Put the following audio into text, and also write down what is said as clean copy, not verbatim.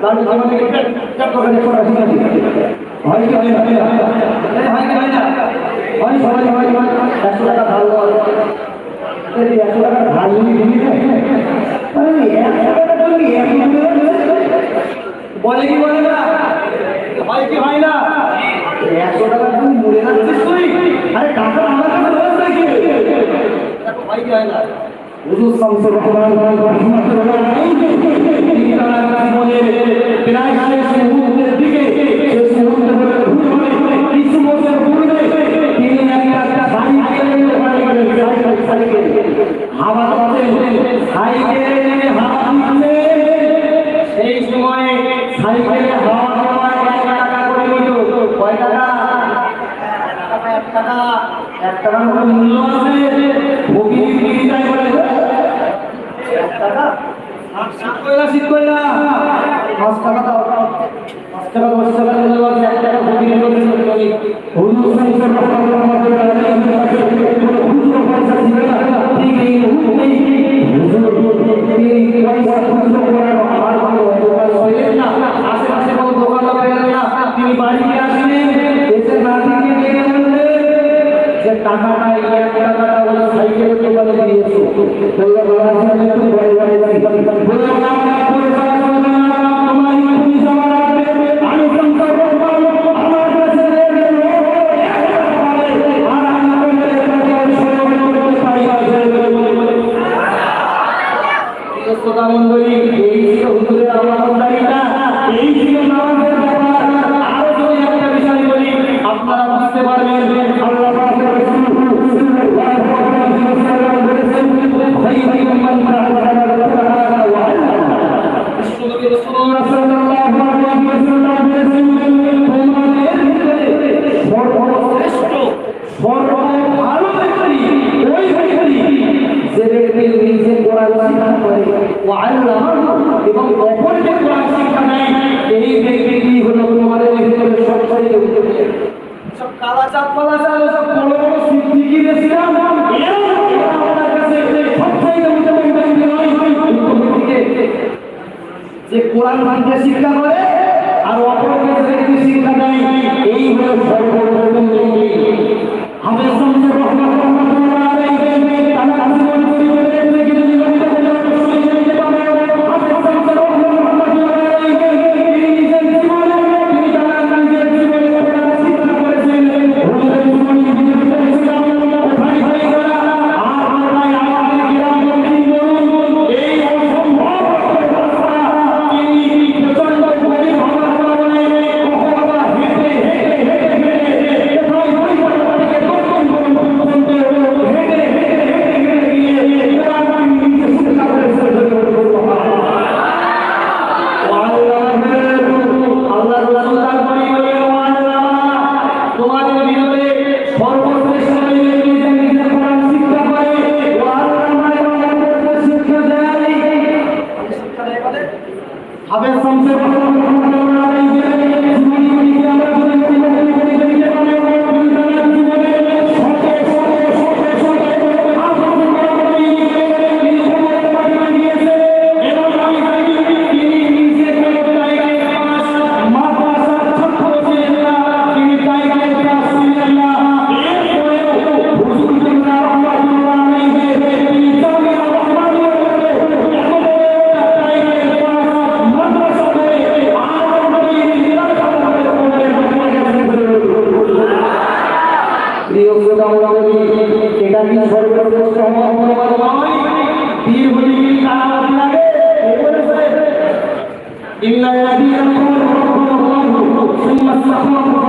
তার জন্য চাপ করে পড়া শিখেছি হয় কি হয় না হয় সবাই 100 টাকা ধার দেওয়া 100 টাকা ধার নিয়ে আরে 100 টাকা তুমি বলে কি বলে না হয় কি হয় না 100 টাকা তুমি মরে যাচ্ছিস তুই আরে টাকা আমার কাছে রয়েছে নাকি দেখো হয় কি হয় না হুজুর শামসুর রহমান রাহিমাহুল্লাহ জীবনে প্রায় শেষ মুহূর্তের দিকে শেষ মুহূর্তে কিছু বছর পূর্বে তিনি একটা সাইকেল হাওয়া দিচ্ছে সেই সময় সাইকেলে হাওয়া দেওয়া 1 টাকা করে নিল কয় টাকা 1 টাকা 1 টাকার মূল্য আছে ভোগী তাই বলে 1 টাকা শীত কইলা 5 টাকা দাও 5 টাকা 10 টাকা দিলে 1 টাকা ভোগী নিল হুজুর সাল্লাল্লাহু আলাইহি ওয়াসাল্লাম হুজুর পয়সা ছিল না ঠিক এই মুহূর্তে হুজুর এই পয়সা খুঁজে করার আর কোনো দোকান হইলেন না আশেপাশে কোনো দোকান পেলেন না তিনি বাড়িতে আসলেন এসে নাতিকে ডেকে বললেন যে টাকাটা 1 টাকাটা ওই সাইকেলের দোকানে দিয়েছো বললো বাবা আমি একটু বড় বললো না এবং অপরকে কোরআন শিক্ষা নেয় এই ব্যক্তি হলো তোমাদের ভিতরে সবচেয়ে সব কালাচাঁদ পালাচাঁদ সব বড় বড় সিদ্দিকী ছিলাম আমাদের কাছে সবচেয়ে যে কোরআন মানতে শিক্ষা করে আর অপরকে ব্যক্তি শিক্ষা দেয় এই হলো সর্বপ্রথম ব্যক্তি হাফেজ শামসুর রহমান রাহমাতুল্লাহ আলাইহি তারা জীবন পরিবর্তন থেকে إلا الذين قالوا ربنا الله ثم استقاموا